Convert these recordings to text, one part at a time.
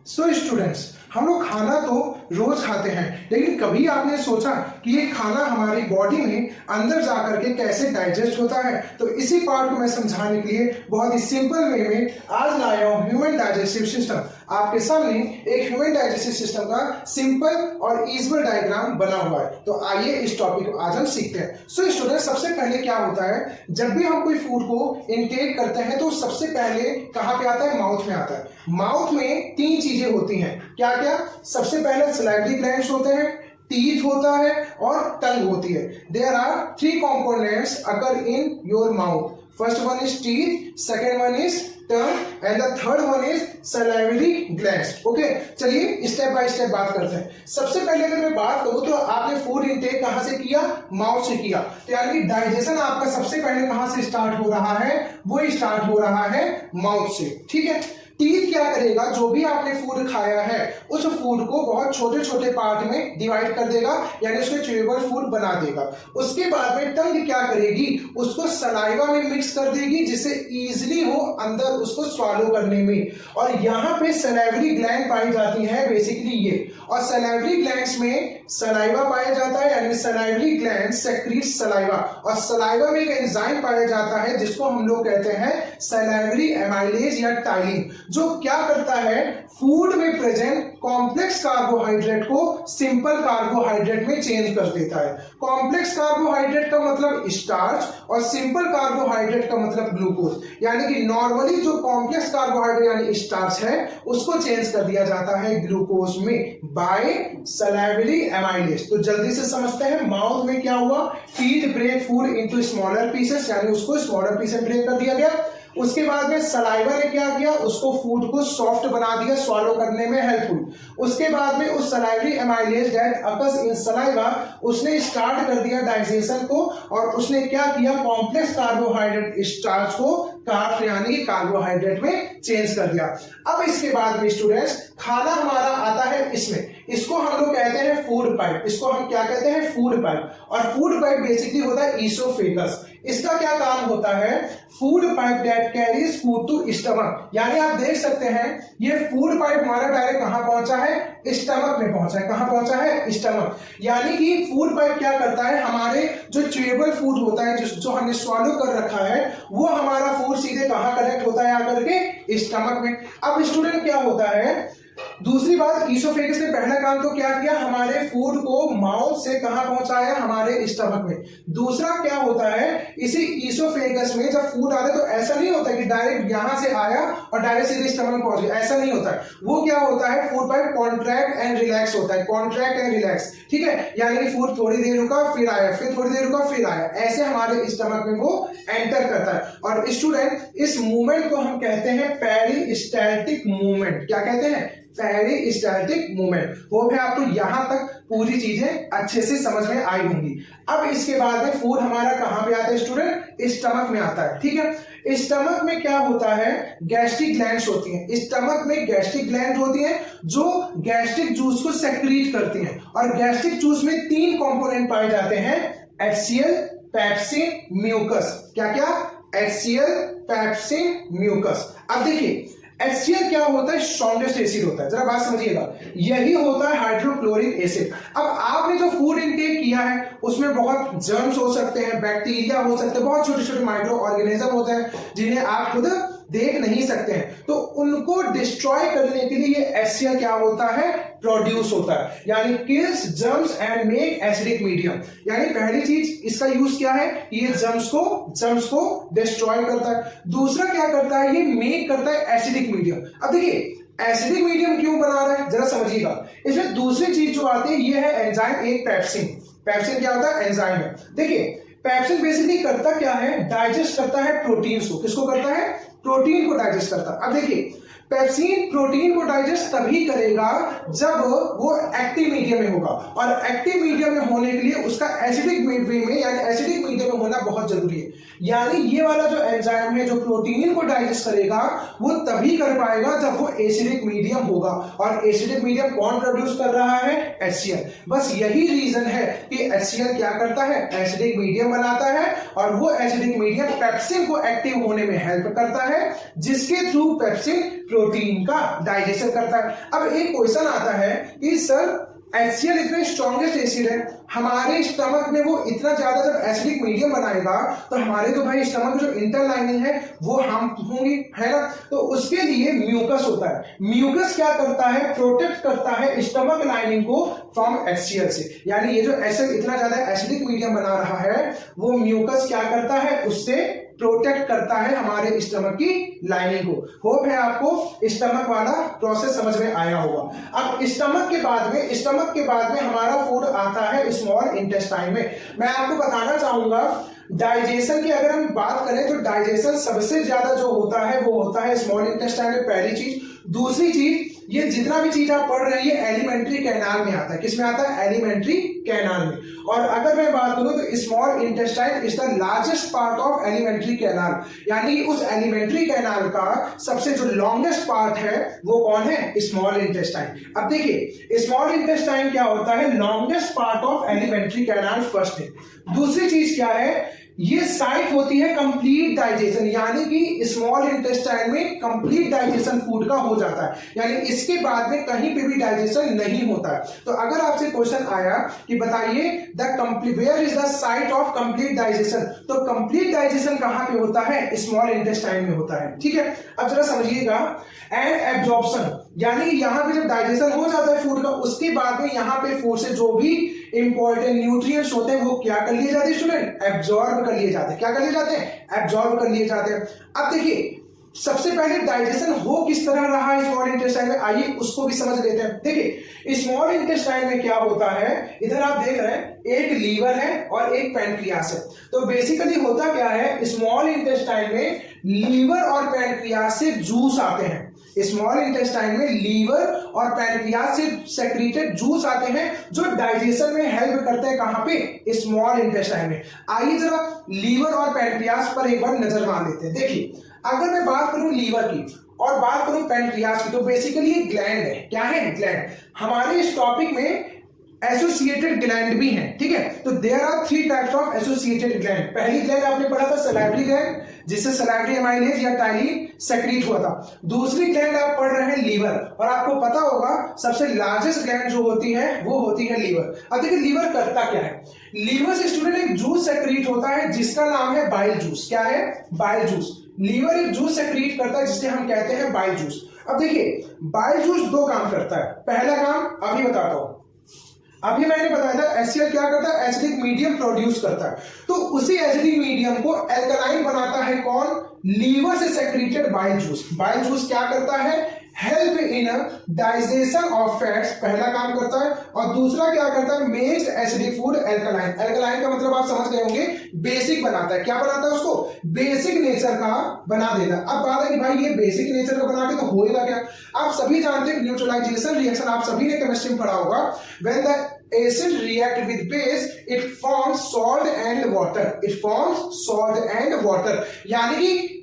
So students, हम लोग खाना तो रोज खाते हैं, लेकिन कभी आपने सोचा कि ये खाना हमारी बॉडी में अंदर जाकर के कैसे डाइजेस्ट होता है? तो इसी पार्ट को मैं समझाने के लिए बहुत ही सिंपल वे में आज लाया हूँ ह्यूमन डाइजेस्टिव सिस्टम। आपके सामने एक ह्यूमन डाइजेस्टिव सिस्टम का सिंपल और ईजिबल डायग्राम बना हुआ है। तो आइए इस टॉपिक को आज हम सीखते हैं। सो स्टूडेंट, सबसे पहले क्या होता है, जब भी हम कोई फूड को इनटेक करते हैं तो सबसे पहले कहाँ पे आता है? माउथ में आता है। माउथ में तीन चीजें होती हैं। क्या क्या? सबसे पहले सलाइवरी ग्लैंड्स होते हैं, टीथ होता है और टंग होती है। There are three components occur in your mouth. First one is teeth, second one is tongue and the third one is salivary glands. Okay, चलिए स्टेप बाय स्टेप बात करते हैं। सबसे पहले अगर मैं बात करूं तो आपने फूड इनटेक कहां से किया? माउथ से किया। तो यानी डाइजेशन आपका सबसे पहले कहां से स्टार्ट हो रहा है? वो स्टार्ट हो रहा है माउथ से। ठीक है। टीथ क्या करेगा? जो भी आपने फूड खाया है उस फूड को बहुत छोटे छोटे पार्ट में डिवाइड कर देगा, यानी उसको च्यूएबल फूड बना देगा। उसके बाद में टंग क्या करेगी? उसको सलाइवा में मिक्स कर देगी, जिससे इजीली हो अंदर उसको स्वालो करने में। और यहाँ पे सलाइवरी ग्लैंड पाई जाती है, बेसिकली ये। और सलाइवरी ग्लैंड्स में सलाइवा पाया जाता है, यानी सलाइवरी ग्लैंड सेक्रीट सलाइवा। और सलाइवा में एक एंजाइम पाया जाता है जिसको हम लोग कहते हैं सलाइवरी एमाइलेज या टाइलिन, जो क्या करता है? फूड में प्रेजेंट कॉम्प्लेक्स कार्बोहाइड्रेट को सिंपल कार्बोहाइड्रेट में चेंज कर देता है। कॉम्प्लेक्स कार्बोहाइड्रेट का मतलब स्टार्च और सिंपल कार्बोहाइड्रेट का मतलब ग्लूकोज। यानी कि नॉर्मली जो कॉम्प्लेक्स कार्बोहाइड्रेट यानी स्टार्च है उसको चेंज कर दिया जाता है ग्लूकोज में बाय सलाइवरी एमाइलेज। तो जल्दी से समझते हैं, माउथ में क्या हुआ? Teeth break food into smaller pieces, यानी उसको स्मॉलर पीसेस ब्रेक कर दिया गया। उसके बाद में सलाइवा ने क्या किया? उसको फूड को सॉफ्ट बना दिया, स्वालो करने में हेल्पफुल। उसके बाद में उस salivary amylase that occurs in saliva, उसने स्टार्ट कर दिया डाइजेशन को, और उसने क्या किया? कॉम्प्लेक्स कार्बोहाइड्रेट स्टार्च को कार्ब यानी कि कार्बोहाइड्रेट में चेंज कर दिया। अब इसके बाद में स्टूडेंट्स, खाना हमारा आता है इसमें, इसको हम लोग कहते हैं फूड पाइप। इसको हम क्या कहते हैं? Food pipe. और फूड पाइप बेसिकली होता है ईसोफेगस। इसका क्या काम होता है? Food pipe that carries food to stomach. यानी आप देख सकते हैं ये फूड पाइप हमारा डायरेक्ट कहां पहुंचा है? स्टमक में पहुंचा है। कहां पहुंचा है? स्टमक। यानी कि फूड पाइप क्या करता है? हमारे जो च्यूएबल फूड होता है, जो हमने स्वालो कर रखा है, वो हमारा फूड सीधे कहां कनेक्ट होता है? आकर के स्टमक में। अब स्टूडेंट क्या होता है? दूसरी बात, ईसोफेगस ने पहला काम तो क्या किया? हमारे फूड को माउथ से कहां पहुंचाया? हमारे स्टमक में। दूसरा क्या होता है? इसी ईसोफेगस में जब फूड आता है तो ऐसा नहीं होता कि डायरेक्ट यहां से आया और डायरेक्ट सीधे स्टमक में पहुंच गया, ऐसा नहीं होता है। वो क्या होता है? Food pipe contract and relax होता है, कॉन्ट्रैक्ट एंड रिलैक्स। ठीक है, यानी कि फूड थोड़ी देर रुका फिर आया, फिर थोड़ी देर रुका फिर आया, ऐसे हमारे स्टमक में वो एंटर करता है। और स्टूडेंट, इस मूवमेंट को हम कहते हैं पेरिस्टैल्टिक मूवमेंट। क्या कहते हैं? Peristaltic movement. होप है आपको यहां तक पूरी चीजें अच्छे से समझ में आई होंगी। अब इसके बाद में फूड हमारा कहां पे आता है स्टूडेंट? स्टमक में आता है। ठीक है, स्टमक में क्या होता है? गैस्ट्रिक ग्लैंड्स होती हैं। स्टमक में गैस्ट्रिक ग्लैंड होती हैं जो गैस्ट्रिक जूस को सेक्रीट करती हैं। और गैस्ट्रिक जूस में तीन कंपोनेंट पाए जाते हैं, एचसीएल, पेप्सिन, म्यूकस। क्या क्या? HCl, pepsin, mucus. अब देखिए, HCl क्या होता है? स्ट्रॉन्गेस्ट एसिड होता है। जरा बात समझिएगा, यही होता है हाइड्रोक्लोरिक एसिड। अब आपने जो फूड इनटेक किया है उसमें बहुत जर्म्स हो सकते हैं, बैक्टीरिया हो सकते हैं, बहुत छोटे छोटे माइक्रो ऑर्गेनिज्म होते हैं जिन्हें आप खुद देख नहीं सकते हैं। तो उनको डिस्ट्रॉय करने के लिए ये HCl क्या होता है? प्रोड्यूस होता है, यानी kills germs and make acidic medium. यानी पहली चीज इसका यूज क्या है? ये जर्म्स को डिस्ट्रॉय करता है। दूसरा क्या करता है? ये मेक करता है एसिडिक मीडियम। अब देखिए एसिडिक मीडियम क्यों बना रहा है, जरा समझिएगा। इसमें दूसरी चीज जो आती है ये है एंजाइम, एक पेप्सिन। पेप्सिन क्या होता है? एंजाइम है। देखिए पेप्सिन बेसिकली करता क्या है? डाइजेस्ट करता है प्रोटीन्स को। किसको करता है? प्रोटीन को डाइजेस्ट करता है। अब देखिए पेप्सिन प्रोटीन को डाइजेस्ट तभी करेगा जब वो एक्टिव मीडियम में होगा, और एक्टिव मीडियम में होने के लिए उसका एसिडिक वे में यानी एसिडिक मीडियम में होना बहुत जरूरी है। यानी ये वाला जो एंजाइम है जो प्रोटीन को डाइजेस्ट करेगा वो तभी कर पाएगा जब वो एसिडिक मीडियम होगा। और एसिडिक मीडियम कौन प्रोड्यूस कर रहा है? HCl। बस यही रीजन है कि HCl क्या करता है? एसिडिक मीडियम बनाता है, और वो एसिडिक मीडियम पेप्सिन को एक्टिव होने में हेल्प करता है, जिसके थ्रू पेप्सिन प्रोटीन का डाइजेशन करता है। अब एक क्वेश्चन आता है कि सर HCl इतना स्ट्रॉन्गेस्ट एसिड है, हमारे स्टमक में वो इतना ज्यादा जब एसिडिक मीडियम बनाएगा तो हमारे तो भाई स्टमक जो इंटर लाइनिंग है वो हार्म होंगी, है ना। तो उसके लिए म्यूकस होता है। म्यूकस क्या करता है, प्रोटेक्ट करता है स्टमक लाइनिंग को फ्रॉम HCl से। यानी ये जो एसिड इतना ज्यादा एसिडिक मीडियम बना रहा है वो म्यूकस क्या करता है, उससे प्रोटेक्ट करता है हमारे स्टमक की लाइनिंग को। होप है आपको स्टमक वाला प्रोसेस समझ में आया होगा। अब स्टमक के बाद में हमारा फूड आता है स्मॉल इंटेस्टाइन में। मैं आपको बताना चाहूंगा डाइजेशन की अगर हम बात करें तो डाइजेशन सबसे ज्यादा जो होता है वो होता है स्मॉल इंटेस्टाइन में, पहली चीज। दूसरी चीज, ये जितना भी चीज आप पढ़ रहे हैं ये एलिमेंट्री कैनाल में आता है। किसमें आता है, एलिमेंट्री कैनाल में। और अगर मैं बात करूं तो small intestine is the largest part of alimentary canal, यानी कि उस एलिमेंट्री कैनाल का सबसे जो लॉन्गेस्ट पार्ट है वो कौन है, स्मॉल इंटेस्टाइन। अब देखिए स्मॉल इंटेस्टाइन क्या होता है, longest part of alimentary canal first है। दूसरी चीज क्या है, ये साइट होती है कंप्लीट डाइजेशन, यानी कि स्मॉल इंटेस्टाइन में कंप्लीट डाइजेशन फूड का हो जाता है, यानी इसके बाद में कहीं पे भी डाइजेशन नहीं होता है। तो अगर आपसे क्वेश्चन आया कि बताइए where is the site of complete digestion, तो कंप्लीट डाइजेशन कहां पे होता है, स्मॉल इंटेस्टाइन में होता है। ठीक है, अब जरा समझिएगा। एंड एब्जॉर्प्शन, यानी यहाँ पे जब डाइजेशन हो जाता है फूड का, उसके बाद में यहाँ पे फूड से जो भी इंपॉर्टेंट न्यूट्रिएंट्स होते हैं वो क्या कर लिए जाते हैं स्टूडेंट, एब्जॉर्ब कर लिए जाते हैं। क्या कर लिए जाते हैं, एब्जॉर्ब कर लिए जाते हैं। अब देखिए सबसे पहले डाइजेशन हो किस तरह रहा है स्मॉल इंटेस्टाइन में, आइए उसको भी समझ लेते हैं। देखिए स्मॉल इंटेस्टाइन में क्या होता है, इधर आप देख रहे हैं एक लीवर है और एक पैनक्रियास है। तो बेसिकली होता क्या है, स्मॉल इंटेस्टाइन में लीवर और पैनक्रियास से जूस आते हैं। स्मॉल इंटेस्टाइन में लीवर और पैनक्रियास से सेक्रेटेड जूस आते हैं जो डाइजेशन में हेल्प करते हैं। कहां पे, स्मॉल इंटेस्टाइन में। आइए जरा लीवर और पैनक्रियास पर एक बार नजर मार लेते हैं। देखिए अगर मैं बात करूं लीवर की और बात करूं पैनक्रियास की, तो बेसिकली ये ग्लैंड है। क्या है, ग्लैंड। हमारे इस टॉपिक में एसोसिएटेड ग्लैंड भी हैं, ठीक है। तो there are 3 types of associated gland. पहली ग्लैंड आपने पढ़ा था सलाइवरी ग्लैंड, जिससे सलाइवरी एमाइलेज या टाइलिन सेक्रीट हुआ था। दूसरी ग्लैंड आप पढ़ रहे हैं लीवर, और आपको पता होगा सबसे लार्जेस्ट ग्लैंड जो होती है वो होती है लीवर। अब देखिए लीवर करता क्या है, लीवर से स्टूडेंट एक जूस सेक्रीट होता है जिसका नाम है बाइल जूस। क्या है, बाइल जूस। लीवर एक जूस सेक्रीट करता है जिसे हम कहते हैं बाइल जूस। अब देखिए बाइल जूस 2 काम करता है। पहला काम अभी बताता हूं, अभी मैंने बताया था HCl क्या करता है, एसिडिक मीडियम प्रोड्यूस करता है। तो उसी एसिडिक मीडियम को एल्कलाइन बनाता है कौन, लीवर से secreted bile juice. Bile juice क्या करता है, help in digestion of fats, पहला काम करता है। और दूसरा क्या करता है, makes acidic food alkaline. Alkaline का मतलब आप समझ गए होंगे, बेसिक बनाता है। क्या बनाता है उसको, बेसिक नेचर का बना देता है। अब बात है कि भाई ये बेसिक नेचर का बना के तो होएगा क्या। आप सभी जानते हैं न्यूट्रलाइजेशन रिएक्शन आप सभी ने केमिस्ट्री में पढ़ा होगा। When the acid react with base it forms salt and water, it forms salt and water। यानी कि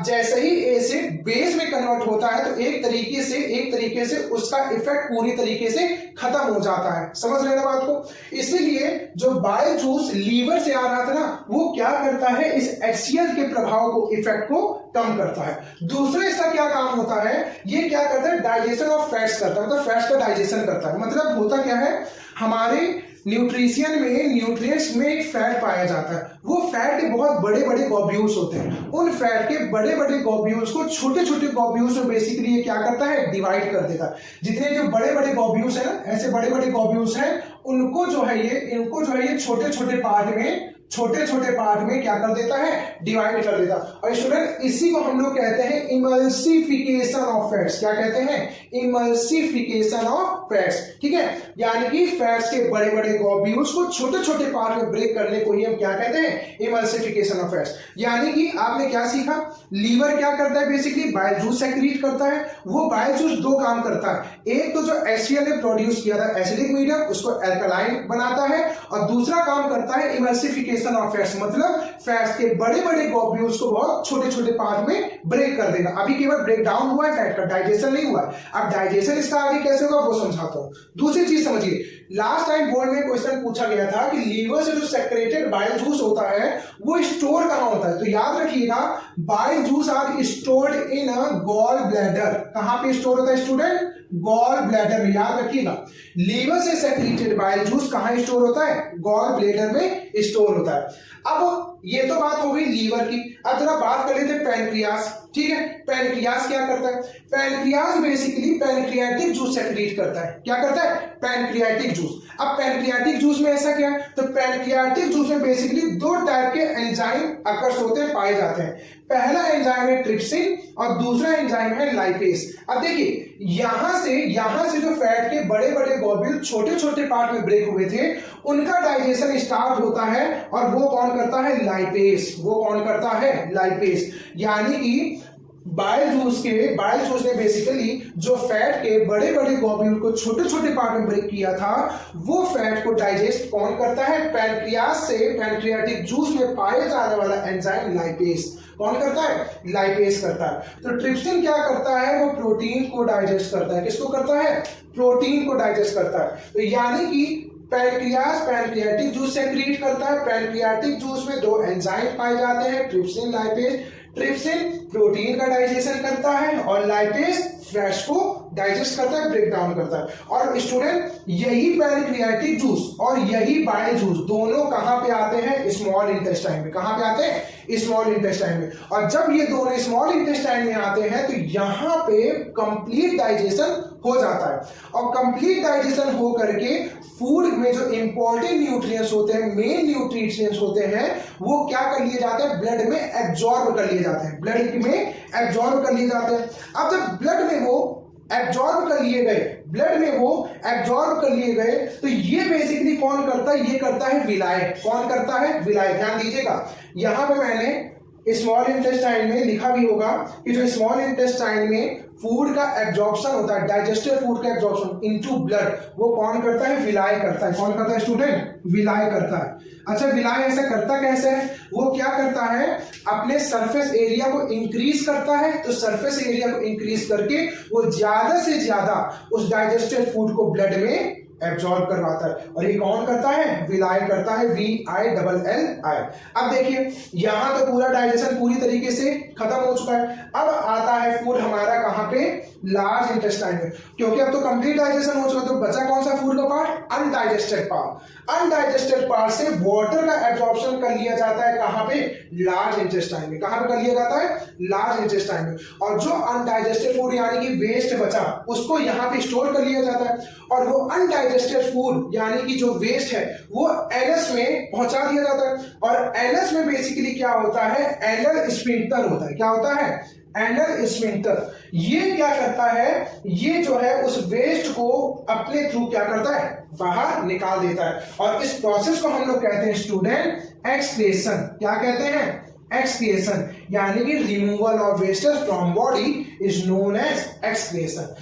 जैसे ही एसिड बेस में कन्वर्ट होता है तो एक तरीके से उसका इफेक्ट पूरी तरीके से खत्म हो जाता है। समझ लेना बात को। इसीलिए जो बाइल जूस लीवर से आ रहा था ना, वो क्या करता है, इस HCl के प्रभाव को, इफेक्ट को कम करता है। दूसरा इसका क्या काम होता है, ये क्या करता है, डाइजेशन ऑफ फैट्स करता है, मतलब फैट्स का डाइजेशन करता है। मतलब होता क्या है, हमारे न्यूट्रिशन में, न्यूट्रिएंट्स में एक फैट पाया जाता है। वो फैट के बहुत बड़े बड़े ग्लोब्यूल्स होते हैं। उन फैट के बड़े बड़े ग्लोब्यूल्स को छोटे छोटे ग्लोब्यूल्स में बेसिकली ये क्या करता है, डिवाइड कर देता है। जितने जो बड़े बड़े ग्लोब्यूल्स है ना, ऐसे बड़े बड़े ग्लोब्यूल्स हैं, इनको जो है ये छोटे छोटे पार्ट में क्या कर देता है, डिवाइड कर देता है। और स्टूडेंट इसी को हम लोग कहते हैं इमल्सिफिकेशन ऑफ फैट्स। क्या कहते हैं, इमल्सिफिकेशन ऑफ फैट्स। ठीक है, यानी कि फैट्स के बड़े बड़े ग्लोब्यूल्स को छोटे छोटे पार्ट में ब्रेक करने को ही हम क्या कहते हैं, इमल्सिफिकेशन ऑफ फैट्स। यानी कि आपने क्या सीखा, लीवर क्या करता है, बेसिकली बाइल जूस सेक्रीट करता है। वो बाइल जूस 2 काम करता है। एक तो जो HCl ने प्रोड्यूस किया था एसिडिक मीडियम, उसको एल्कलाइन बनाता है, और दूसरा काम करता है इमल्सिफिकेशन क्लासिफिकेशन ऑफ फैट्स, मतलब फैट्स के बड़े बड़े ग्लोब्यूल्स को बहुत छोटे छोटे पार्ट में ब्रेक कर देगा। अभी केवल ब्रेक डाउन हुआ है फैट का, डाइजेशन नहीं हुआ। अब डाइजेशन इसका आगे कैसे होगा वो समझाता हूं। दूसरी चीज समझिए, लास्ट टाइम बोर्ड में क्वेश्चन पूछा गया था कि लीवर से जो सेक्रेटेड बाइल जूस होता है वो स्टोर कहां होता है। तो याद रखिएगा, bile juice are stored in a gall bladder. कहां पे स्टोर होता है स्टूडेंट? गॉल ब्लैडर में। याद रखिएगा, लीवर से सेक्रेटेड बाइल जूस कहां स्टोर होता है? गॉल ब्लैडर में स्टोर होता है। अब ये तो बात हो गई लीवर की। अब जरा बात कर लेते हैं पैनक्रियास। ठीक है, पैनक्रियास क्या करता है? Pancreas basically pancreatic juice secrete करता है। क्या करता है? Pancreatic juice. अब पैनक्रियाटिक जूस में ऐसा क्या है? तो पैनक्रियाटिक जूस में बेसिकली दो टाइप के एंजाइम अकर्स होते हैं, पाए जाते हैं। पहला एंजाइम है ट्रिप्सिन और दूसरा एंजाइम है लाइपेज। अब देखिए, यहां से जो फैट के बड़े बड़े ग्लोब्यूल छोटे छोटे पार्ट में ब्रेक हुए थे, उनका डाइजेशन स्टार्ट होता है और वो कौन करता है? लाइपेज। वो कौन करता है? लाइपेज। यानी कि बाइल जूस ने बेसिकली जो फैट के बड़े बड़े ग्लोब्यूल को छोटे छोटे पार्ट में ब्रेक किया था, वो फैट को डाइजेस्ट कौन करता है? पैनक्रियास से पैनक्रियाटिक जूस में पाए जाने वाला एंजाइम लाइपेज। कौन करता है? लाइपेज करता है। तो ट्रिप्सिन क्या करता है? वो प्रोटीन को डाइजेस्ट करता है। किसको करता है? प्रोटीन को डाइजेस्ट करता है। तो यानी कि पैनक्रियास पैनक्रियाटिक जूस सेक्रीट करता है। पैनक्रियाटिक जूस में दो एंजाइम पाए जाते हैं, ट्रिप्सिन, लाइपेज। ट्रिप्सिन प्रोटीन का डाइजेशन करता है और लाइपेज फैट्स को डाइजेस्ट करता है, ब्रेक डाउन करता है। और स्टूडेंट, यही पैनक्रियाटिक जूस और यही बाइल जूस दोनों कहां पे आते हैं? स्मॉल इंटेस्टाइन में। कहां पे आते हैं? स्मॉल इंटेस्टाइन में। और जब ये दोनों स्मॉल इंटेस्टाइन में आते हैं तो यहां पे कंप्लीट डाइजेशन हो जाता है। और कंप्लीट डाइजेशन हो करके फूड में जो इंपॉर्टेंट न्यूट्रिएंट्स होते हैं, मेन न्यूट्रिएंट्स होते हैं, वो क्या कर लिए जाते हैं? ब्लड में एब्जॉर्ब कर लिए जाते हैं। ब्लड में एब्जॉर्ब कर लिए जाते हैं। अब जब ब्लड में वो एब्जॉर्ब कर लिए गए, तो ये बेसिकली कौन करता है? ये करता है विलाय। कौन करता है? विलाय। ध्यान दीजिएगा, यहां पे मैंने स्मॉल इंटेस्टाइन में लिखा भी होगा कि जो स्मॉल इंटेस्टाइन में फूड का एब्जॉर्प्शन होता है, डाइजेस्टेड फूड का एब्जॉर्प्शन इनटू ब्लड, वो कौन करता है? विलाय करता है। कौन करता है स्टूडेंट? विलाय करता है। अच्छा, विलाय ऐसा करता कैसे है? वो क्या करता है? अपने सरफेस एरिया को इंक्रीज करता है। तो सरफेस एरिया को इंक्रीज करके वो ज्यादा से ज्यादा उस डाइजेस्टेड फूड को ब्लड में एब्जॉर्ब करवाता है। और ये कौन करता है? विलाय करता है, VILLI। अब देखिए, यहां तो पूरा डाइजेशन पूरी तरीके से खत्म हो चुका है। अब आता है फूड हमारा कहां पे? लार्ज इंटेस्टाइन में। क्योंकि अब तो कंप्लीट डाइजेशन हो चुका, तो बचा कौन सा फूड का part? Undigested part. Undigested part से वाटर का एब्जॉर्प्शन कर लिया जाता है कहां पे? लार्ज इंटेस्टाइन में। कहां पे कर लिया जाता है? लार्ज इंटेस्टाइन में। और जो अनडाइजेस्टेड फूड यानी कि वेस्ट बचा, उसको यहां पे स्टोर कर लिया जाता है। और वो अनडाइजेस्टेड फूड यानी कि जो वेस्ट है वो एनस में पहुंचा दिया जाता है। और एनस में बेसिकली क्या होता है? एनल स्फिंक्टर होता है। क्या होता है? Anal sphincter. ये क्या करता है? ये जो है उस वेस्ट को अपने थ्रू क्या करता है? बाहर निकाल देता है। और इस प्रोसेस को हम लोग कहते हैं स्टूडेंट एक्सक्रीशन। क्या कहते हैं? एक्सक्रीशन। यानी कि removal of wastage from body is known as excretion.